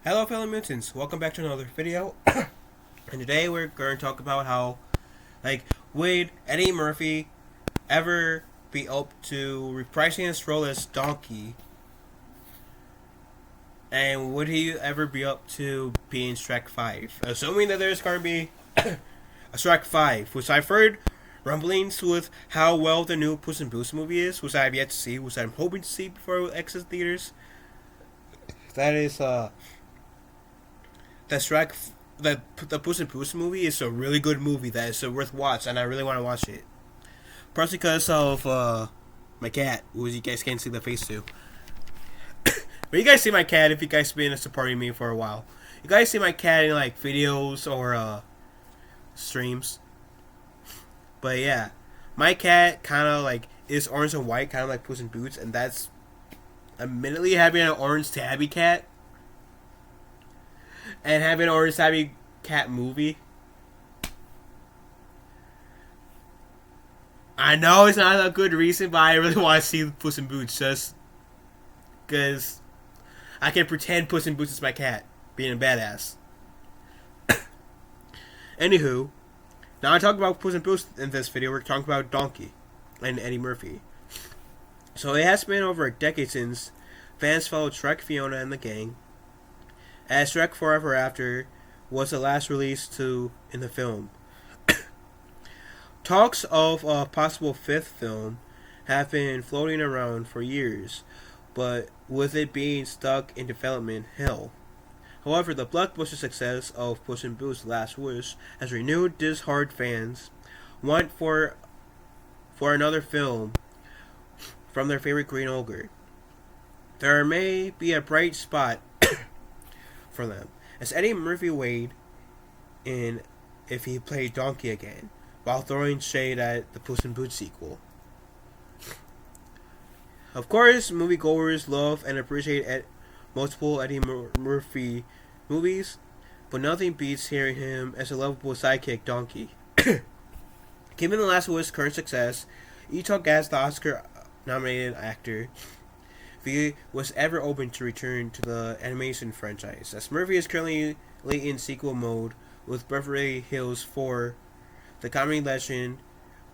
Hello fellow mutants, welcome back to another video. And today we're going to talk about how, would Eddie Murphy ever be up to reprising his role as Donkey? And would he ever be up to being Shrek 5? Assuming that there's going to be a Shrek 5, which I've heard rumblings with how well the new Puss in Boots movie is, which I have yet to see, which I'm hoping to see before it exits theaters. That is, that Shrek, the Puss in Boots movie is a really good movie that is worth watch, and I really want to watch it. Partially because of my cat, who you guys can't see the face to. But you guys see my cat if you guys been supporting me for a while. You guys see my cat in videos or streams. But yeah, my cat kind of is orange and white, kind of like Puss in Boots, and that's admittedly having an orange tabby cat. And having an orange tabby cat movie. I know it's not a good reason, but I really want to see Puss in Boots just because I can pretend Puss in Boots is my cat, being a badass. Anywho, now I talk about Puss in Boots in this video, we're talking about Donkey and Eddie Murphy. So it has been over a decade since fans followed Shrek, Fiona, and the gang, as Shrek Forever After was the last release in the film. Talks of a possible fifth film have been floating around for years, but with it being stuck in development hell. However, the blockbuster success of Puss in Boots' Last Wish has renewed disheartened fans' want for another film from their favorite green ogre. There may be a bright spot for them, as Eddie Murphy weighed in if he played Donkey again, while throwing shade at the Puss in Boots sequel. Of course, moviegoers love and appreciate multiple Eddie Murphy movies, but nothing beats hearing him as a lovable sidekick Donkey. Given The Last Wish's current success, he took as the Oscar-nominated actor if he was ever open to return to the animation franchise, as Murphy is currently in sequel mode with Beverly Hills 4. The comedy legend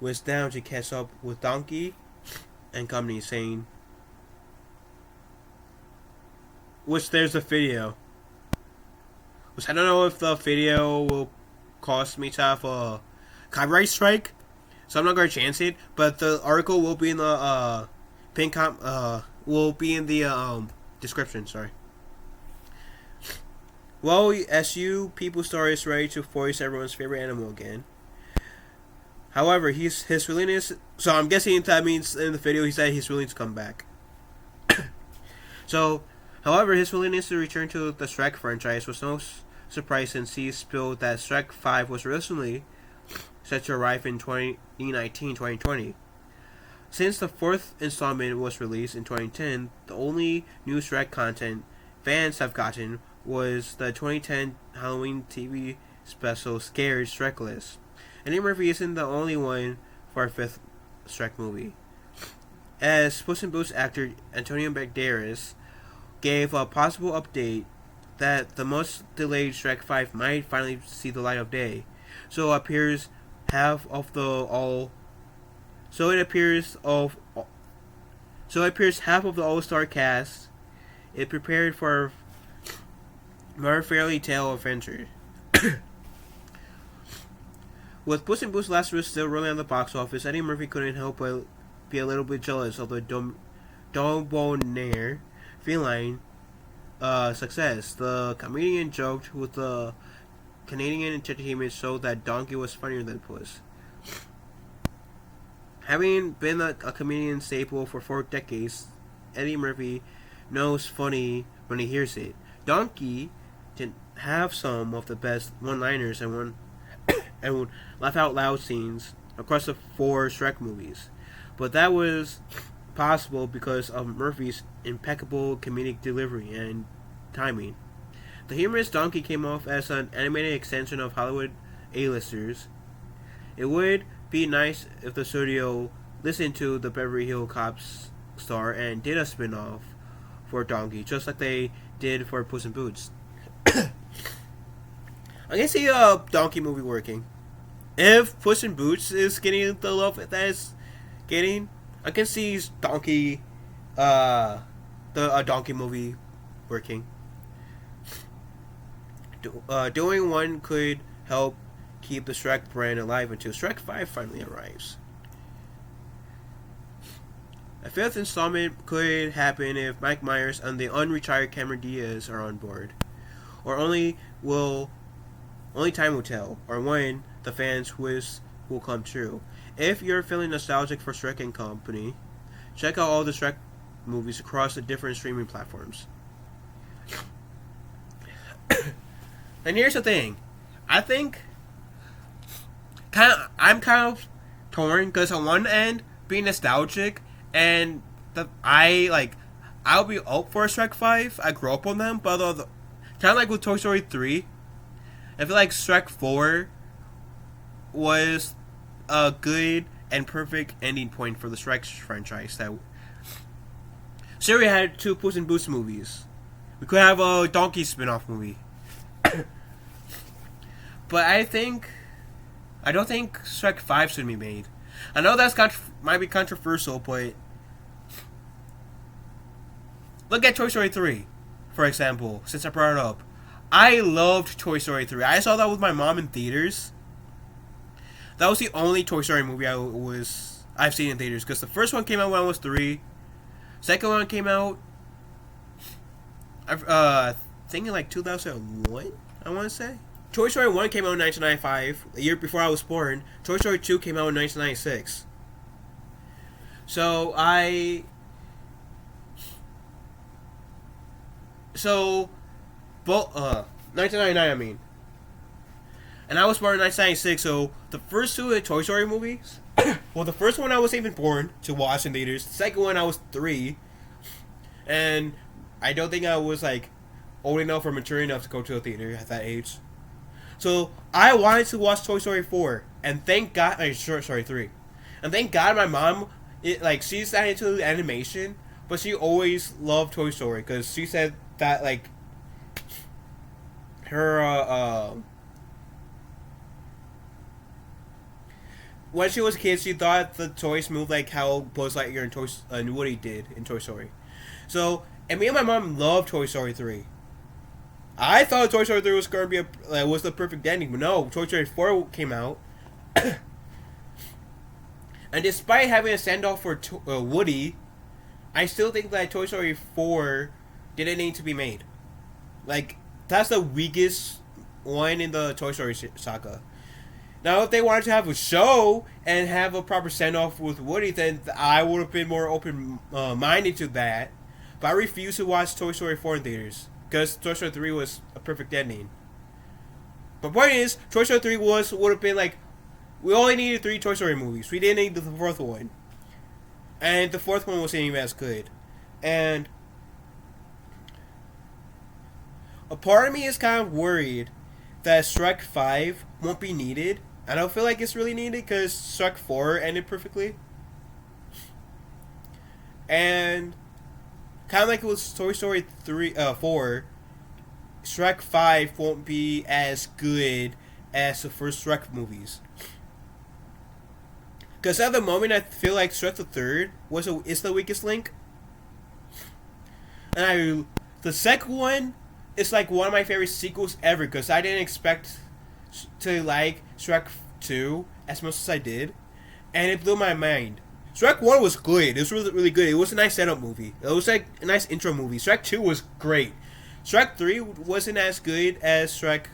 was down to catch up with Donkey and company, saying, which there's a video, which I don't know if the video will cost me to have a copyright strike, so I'm not going to chance it, but the article will be in the will be in the description. Sorry. Well, as you people star is ready to voice everyone's favorite animal again. However, his willingness. So I'm guessing that means in the video he said he's willing to come back. However, his willingness to return to the Shrek franchise was no surprise since he spilled that Shrek 5 was originally set to arrive in 2019-2020. Since the fourth installment was released in 2010, the only new Shrek content fans have gotten was the 2010 Halloween TV special Scared Shrekless. Eddie Murphy isn't the only one for a fifth Shrek movie, as Puss in Boots actor Antonio Banderas gave a possible update that the much delayed Shrek 5 might finally see the light of day. So it appears half of the all-star cast is prepared for more fairy tale adventure. With Puss in Boots' Last Wish still rolling on the box office, Eddie Murphy couldn't help but be a little bit jealous of the Debonair feline success. The comedian joked with the Canadian entertainment show that Donkey was funnier than Puss. Having been a comedian staple for 4 decades, Eddie Murphy knows funny when he hears it. Donkey did have some of the best one-liners and laugh-out-loud scenes across the 4 Shrek movies, but that was possible because of Murphy's impeccable comedic delivery and timing. The humorous Donkey came off as an animated extension of Hollywood A-listers. It would be nice if the studio listened to the Beverly Hills Cops star and did a spin-off for Donkey, just like they did for Puss in Boots. I can see a Donkey movie working. If Puss in Boots is getting the love that it's getting, I can see Donkey, a Donkey movie working. Doing one could help keep the Shrek brand alive until Shrek 5 finally arrives. A fifth installment could happen if Mike Myers and the unretired Cameron Diaz are on board, or only time will tell, or when the fans' wish will come true. If you're feeling nostalgic for Shrek and Company, check out all the Shrek movies across the different streaming platforms. And here's the thing, I think I'm kind of torn because on one end, being nostalgic and I'll be up for Shrek 5. I grew up on them, but kind of like with Toy Story 3, I feel like Shrek 4 was a good and perfect ending point for the Shrek franchise. So we had 2 Puss in Boots movies. We could have a Donkey spin-off movie. But I don't think Shrek 5 should be made. I know that's might be controversial, but look at Toy Story 3, for example, since I brought it up. I loved Toy Story 3. I saw that with my mom in theaters. That was the only Toy Story movie I've seen in theaters, because the first one came out when I was 3. Second one came out I think in like 2001, I want to say. Toy Story 1 came out in 1995, a year before I was born. Toy Story 2 came out in 1996. So 1999, I mean. And I was born in 1996, so the first 2 Toy Story movies, well, the first one I wasn't even born to watch in theaters. The second one I was 3, and I don't think I was like old enough or mature enough to go to a theater at that age. So I wanted to watch Toy Story 4, and thank God, sorry 3, and thank God my mom, she's not into animation, but she always loved Toy Story because she said that her when she was a kid, she thought the toys moved like how Buzz Lightyear and Woody did in Toy Story. So, and me and my mom loved Toy Story 3. I thought Toy Story 3 was going to be was the perfect ending, but no, Toy Story 4 came out. And despite having a standoff for Woody, I still think that Toy Story 4 didn't need to be made. That's the weakest one in the Toy Story saga. Now, if they wanted to have a show and have a proper standoff with Woody, then I would have been more open-minded to that. But I refuse to watch Toy Story 4 in theaters, because Toy Story 3 was a perfect ending. But point is, Toy Story 3 would have been we only needed 3 Toy Story movies. We didn't need the 4th one. And the 4th one wasn't even as good. And a part of me is kind of worried that Shrek 5 won't be needed. I don't feel like it's really needed because Shrek 4 ended perfectly. And kind of like it was Toy Story 4, Shrek 5 won't be as good as the first Shrek movies. Because at the moment, I feel like Shrek the Third is the weakest link. And the second one is one of my favorite sequels ever, because I didn't expect to like Shrek 2 as much as I did. And it blew my mind. Shrek 1 was good. It was really, really good. It was a nice setup movie. It was a nice intro movie. Shrek 2 was great. Shrek 3 wasn't as good as Shrek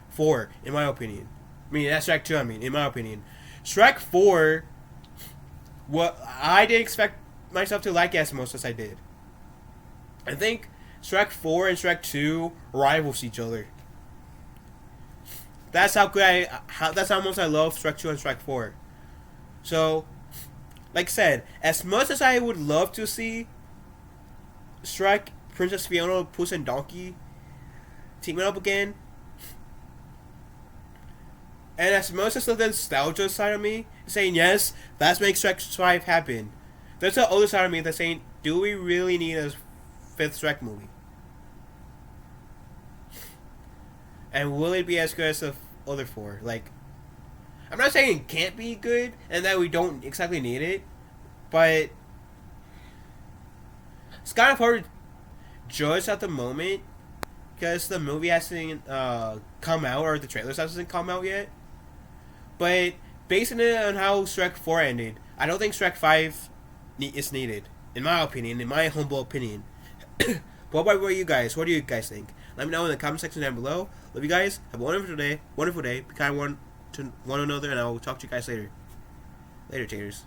4, in my opinion. That's Shrek 2, in my opinion. Shrek 4, I didn't expect myself to like it as much as I did. I think Shrek 4 and Shrek 2 rivals each other. That's how that's how much I love Shrek 2 and Shrek 4. So, like I said, as much as I would love to see Shrek, Princess Fiona, Puss and Donkey teaming up again, and as much as the nostalgia side of me is saying yes, that makes Shrek 5 happen, there's the other side of me that's saying, do we really need a 5th Shrek movie? And will it be as good as the other four? Like, I'm not saying it can't be good and that we don't exactly need it, but it's kind of hard to judge at the moment because the movie hasn't come out or the trailers hasn't come out yet. But basing it on how Shrek 4 ended, I don't think Shrek 5 is needed, in my opinion, in my humble opinion. What about you guys? What do you guys think? Let me know in the comment section down below. Love you guys. Have a wonderful day. Wonderful day. Be kind one to one another, and I will talk to you guys later. Later, taters.